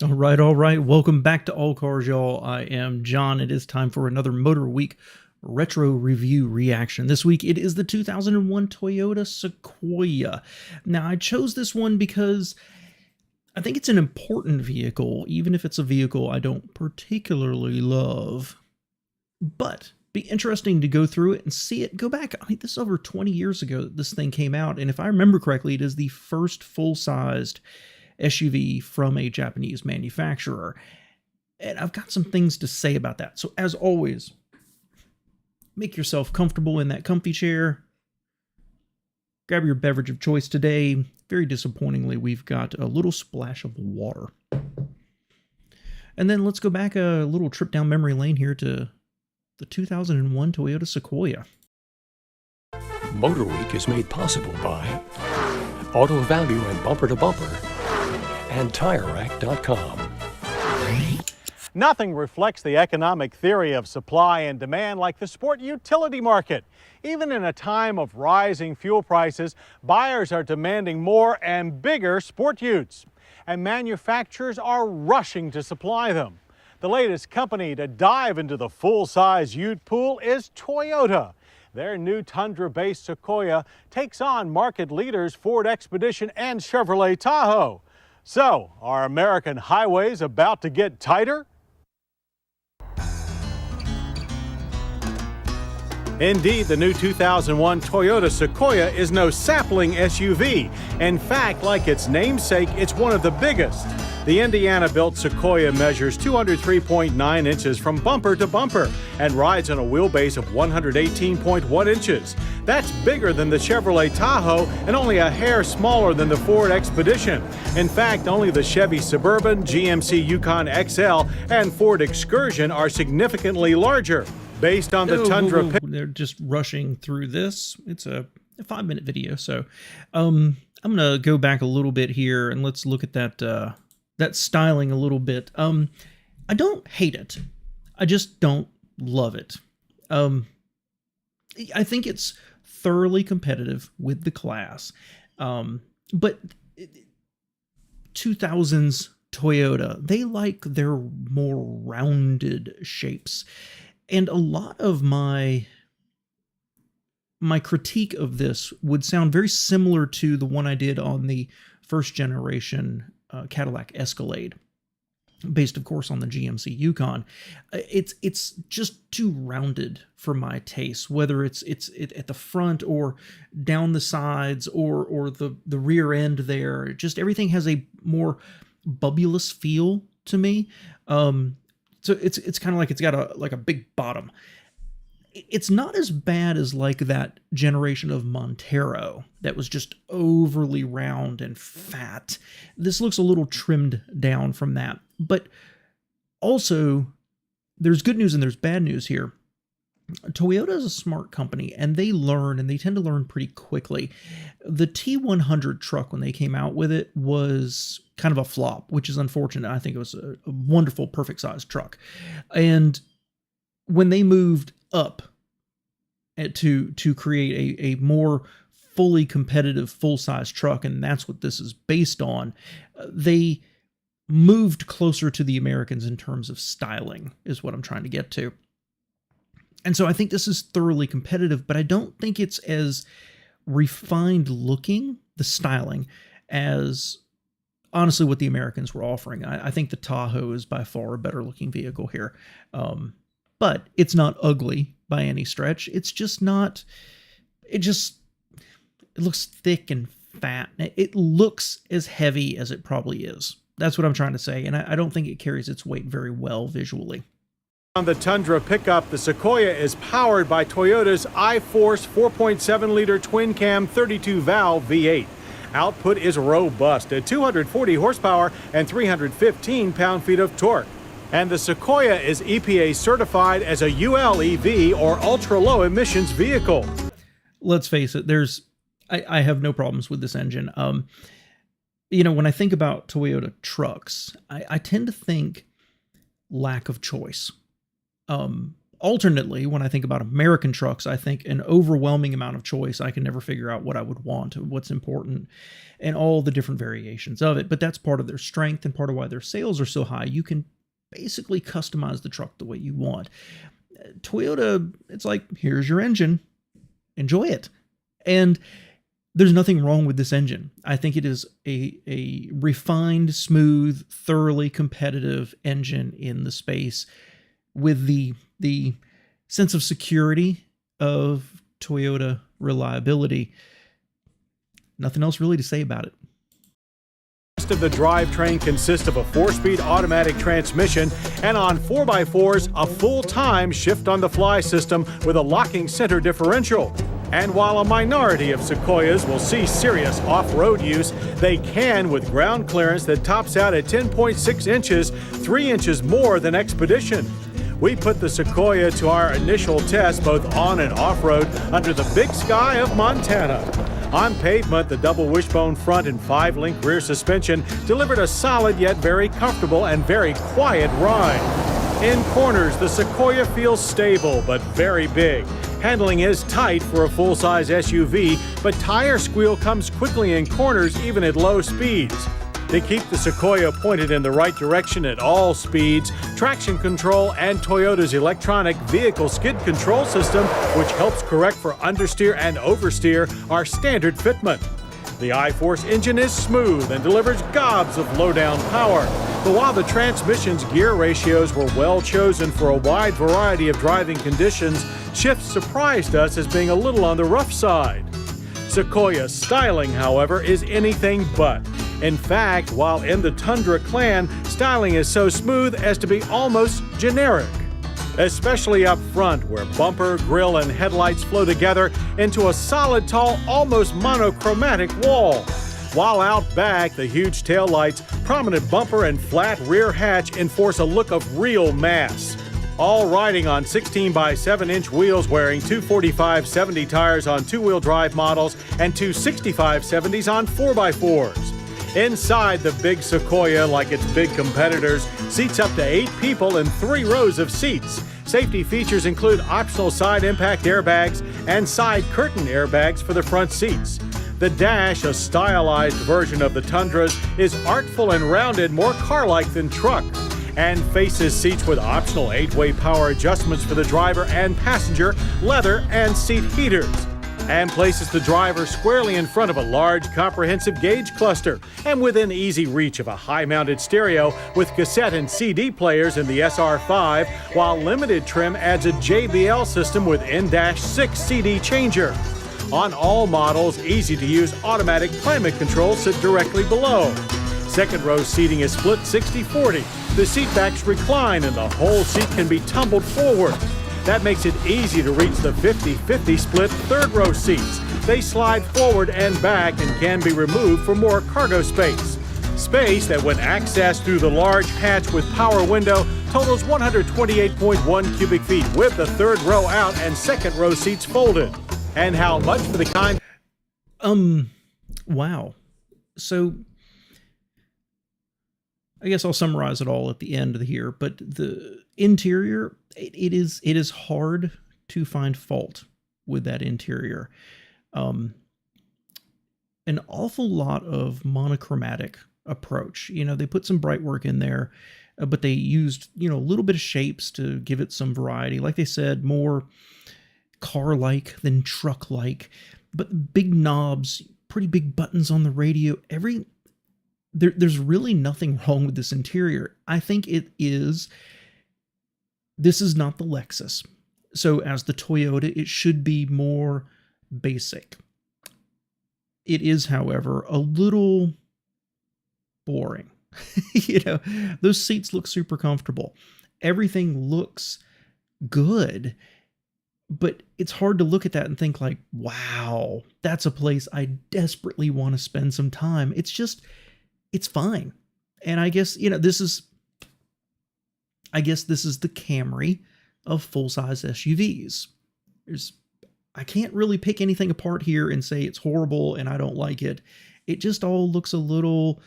All right. Welcome back to All Cars, y'all. I am John. It is time for another Motorweek retro review reaction. This week, it is the 2001 Toyota Sequoia. Now, I chose this one because I think it's an important vehicle, even if it's a vehicle I don't particularly love. But be interesting to go through it and see it go back. I mean, this is over 20 years ago that this thing came out, and if I remember correctly, it is the first full-sized SUV from a Japanese manufacturer. And I've got some things to say about that. So as always, make yourself comfortable in that comfy chair. Grab your beverage of choice today. Very disappointingly, we've got a little splash of water. And then let's go back a little trip down memory lane here to the 2001 Toyota Sequoia. Motorweek is made possible by Auto Value and Bumper to Bumper and TireRack.com. Nothing reflects the economic theory of supply and demand like the sport utility market. Even in a time of rising fuel prices, buyers are demanding more and bigger sport utes, and manufacturers are rushing to supply them. The latest company to dive into the full-size ute pool is Toyota. Their new Tundra-based Sequoia takes on market leaders Ford Expedition and Chevrolet Tahoe. So, are American highways about to get tighter? Indeed, the new 2001 Toyota Sequoia is no sapling SUV. In fact, like its namesake, it's one of the biggest. The Indiana-built Sequoia measures 203.9 inches from bumper to bumper and rides on a wheelbase of 118.1 inches. That's bigger than the Chevrolet Tahoe and only a hair smaller than the Ford Expedition. In fact, only the Chevy Suburban, GMC Yukon XL, and Ford Excursion are significantly larger. Based on the Tundra... They're just rushing through this. It's a 5-minute video, so I'm going to go back a little bit here and let's look at that styling a little bit. I don't hate it. I just don't love it. I think it's thoroughly competitive with the class. But 2000s Toyota, they like their more rounded shapes. And a lot of my critique of this would sound very similar to the one I did on the first generation Cadillac Escalade, based of course on the GMC Yukon. It's just too rounded for my taste, whether it's at the front or down the sides or the rear end there. Just everything has a more bubulous feel to me. So it's kind of like it's got a big bottom. It's not as bad as like that generation of Montero that was just overly round and fat. This looks a little trimmed down from that. But also, there's good news and there's bad news here. Toyota is a smart company, and they learn, and they tend to learn pretty quickly. The T100 truck, when they came out with it, was kind of a flop, which is unfortunate. I think it was a wonderful, perfect-sized truck. And when they moved up to create a more fully competitive, full-size truck, and that's what this is based on, they moved closer to the Americans in terms of styling, is what I'm trying to get to. And so I think this is thoroughly competitive, but I don't think it's as refined looking, the styling, as honestly what the Americans were offering. I think the Tahoe is by far a better looking vehicle here. But it's not ugly by any stretch. It's just not, it looks thick and fat. It looks as heavy as it probably is. That's what I'm trying to say. And I don't think it carries its weight very well visually. On the Tundra pickup, the Sequoia is powered by Toyota's iForce 4.7-liter twin-cam 32-valve V8. Output is robust at 240 horsepower and 315 pound-feet of torque. And the Sequoia is EPA certified as a ULEV, or ultra-low emissions vehicle. Let's face it, I have no problems with this engine. You know, when I think about Toyota trucks, I tend to think lack of choice. alternately, when I think about American trucks, I think an overwhelming amount of choice. I can never figure out what I would want, what's important, and all the different variations of it. But that's part of their strength and part of why their sales are so high. You can basically customize the truck the way you want. Toyota, it's like, here's your engine, enjoy it. And there's nothing wrong with this engine. I think it is a refined, smooth, thoroughly competitive engine in the space with the sense of security of Toyota reliability. Nothing else really to say about it. The rest of the drivetrain consists of a 4-speed automatic transmission, and on 4x4s, a full-time shift-on-the-fly system with a locking center differential. And while a minority of Sequoias will see serious off-road use, they can with ground clearance that tops out at 10.6 inches, 3 inches more than Expedition. We put the Sequoia to our initial test both on and off-road under the big sky of Montana. On pavement, the double wishbone front and 5-link rear suspension delivered a solid yet very comfortable and very quiet ride. In corners, the Sequoia feels stable but very big. Handling is tight for a full-size SUV, but tire squeal comes quickly in corners even at low speeds. To keep the Sequoia pointed in the right direction at all speeds, traction control and Toyota's electronic vehicle skid control system, which helps correct for understeer and oversteer, are standard fitment. The iForce engine is smooth and delivers gobs of low-down power. But while the transmission's gear ratios were well chosen for a wide variety of driving conditions, shifts surprised us as being a little on the rough side. Sequoia's styling, however, is anything but. In fact, while in the Tundra clan, styling is so smooth as to be almost generic. Especially up front, where bumper, grille, and headlights flow together into a solid, tall, almost monochromatic wall. While out back, the huge taillights, prominent bumper, and flat rear hatch enforce a look of real mass. All riding on 16 by 7-inch wheels, wearing two 45/70 tires on two-wheel drive models and two 65/70s on 4x4s. Inside the big Sequoia, like its big competitors, seats up to 8 people in 3 rows of seats. Safety features include optional side impact airbags and side curtain airbags for the front seats. The dash, a stylized version of the Tundras, is artful and rounded, more car-like than truck, and faces seats with optional 8-way power adjustments for the driver and passenger, leather, and seat heaters, and places the driver squarely in front of a large comprehensive gauge cluster and within easy reach of a high-mounted stereo with cassette and CD players in the SR5, while limited trim adds a JBL system with N-6 CD changer. On all models, easy-to-use automatic climate control sit directly below. Second row seating is split 60-40. The seat backs recline and the whole seat can be tumbled forward. That makes it easy to reach the 50-50 split third row seats. They slide forward and back and can be removed for more cargo space. Space that, when accessed through the large hatch with power window, totals 128.1 cubic feet with the third row out and second row seats folded. And how much for the kind? Wow. So I guess I'll summarize it all at the end of here, but the interior, it is hard to find fault with that interior. An awful lot of monochromatic approach. You know, they put some bright work in there, but they used, a little bit of shapes to give it some variety. Like they said, more car-like than truck-like, but big knobs, pretty big buttons on the radio. There's really nothing wrong with this interior. I think this is not the Lexus. So as the Toyota, it should be more basic. It is, however, a little boring. Those seats look super comfortable. Everything looks good, but it's hard to look at that and think like, wow, that's a place I desperately want to spend some time. It's fine. And I guess, this is the Camry of full-size SUVs. I can't really pick anything apart here and say it's horrible and I don't like it. It just all looks a little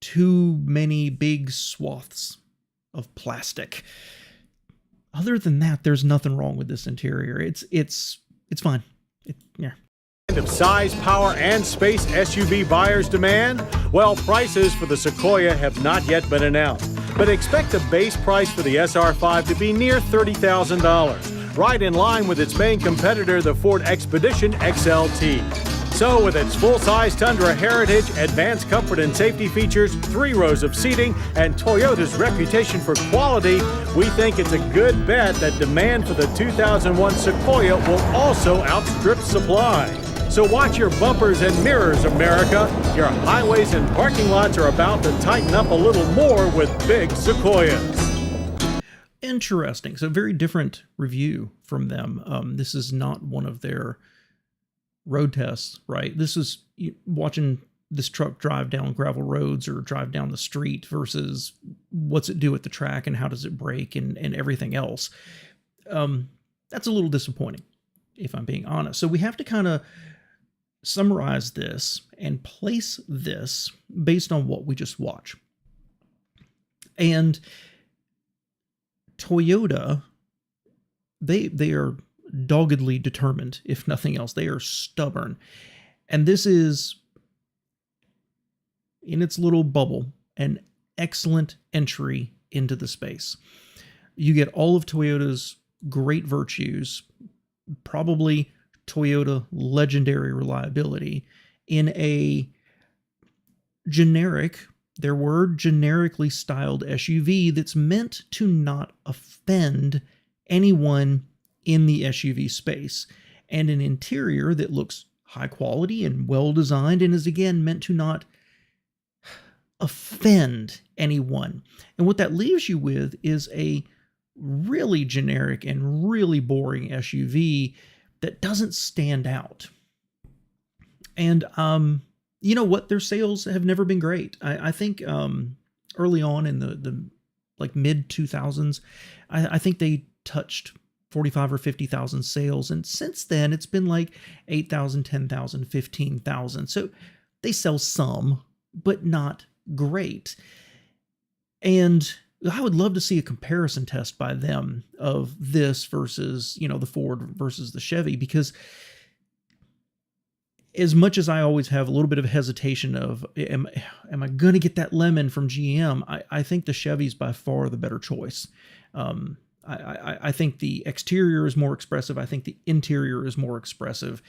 too many big swaths of plastic. other than that, there's nothing wrong with this interior. It's fine. Yeah. Of size, power, and space SUV buyers demand? Well, prices for the Sequoia have not yet been announced, but expect the base price for the SR5 to be near $30,000, right in line with its main competitor, the Ford Expedition XLT. So with its full-size Tundra heritage, advanced comfort and safety features, 3 rows of seating, and Toyota's reputation for quality, we think it's a good bet that demand for the 2001 Sequoia will also outstrip supply. So watch your bumpers and mirrors, America. Your highways and parking lots are about to tighten up a little more with big Sequoias. Interesting. So very different review from them. This is not one of their road tests, right? This is watching this truck drive down gravel roads or drive down the street versus what's it do at the track and how does it brake and everything else. That's a little disappointing, if I'm being honest. So we have to kind of summarize this and place this based on what we just watched. And Toyota, they are doggedly determined, if nothing else. They are stubborn. And this is, in its little bubble, an excellent entry into the space. You get all of Toyota's great virtues, probably Toyota legendary reliability, in a generically styled SUV that's meant to not offend anyone in the SUV space, and an interior that looks high quality and well designed and is again meant to not offend anyone. And what that leaves you with is a really generic and really boring SUV that doesn't stand out. And you know what? Their sales have never been great. I think early on in the like mid 2000s, I think they touched 45 or 50,000 sales. And since then, it's been like 8,000, 10,000, 15,000. So they sell some, but not great. And I would love to see a comparison test by them of this versus, the Ford versus the Chevy, because as much as I always have a little bit of hesitation of, am I going to get that lemon from GM? I think the Chevy's by far the better choice. I think the exterior is more expressive. I think the interior is more expressive.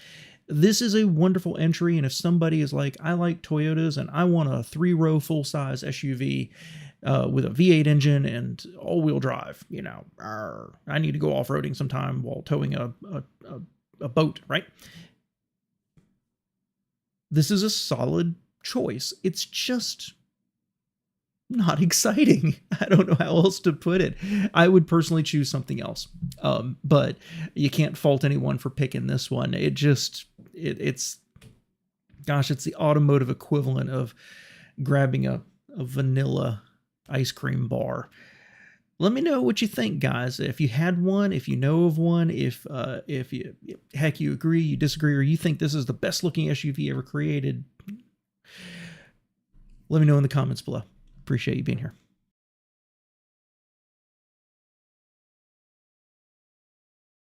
This is a wonderful entry. And if somebody is like, I like Toyotas and I want a 3-row full-size SUV with a V8 engine and all-wheel drive, I need to go off-roading sometime while towing a boat, right? This is a solid choice. It's just not exciting. I don't know how else to put it. I would personally choose something else. But you can't fault anyone for picking this one. It's the automotive equivalent of grabbing a vanilla ice cream bar. Let me know what you think, guys. If you had one, if you know of one, if you agree, you disagree, or you think this is the best looking SUV ever created, let me know in the comments below. Appreciate you being here.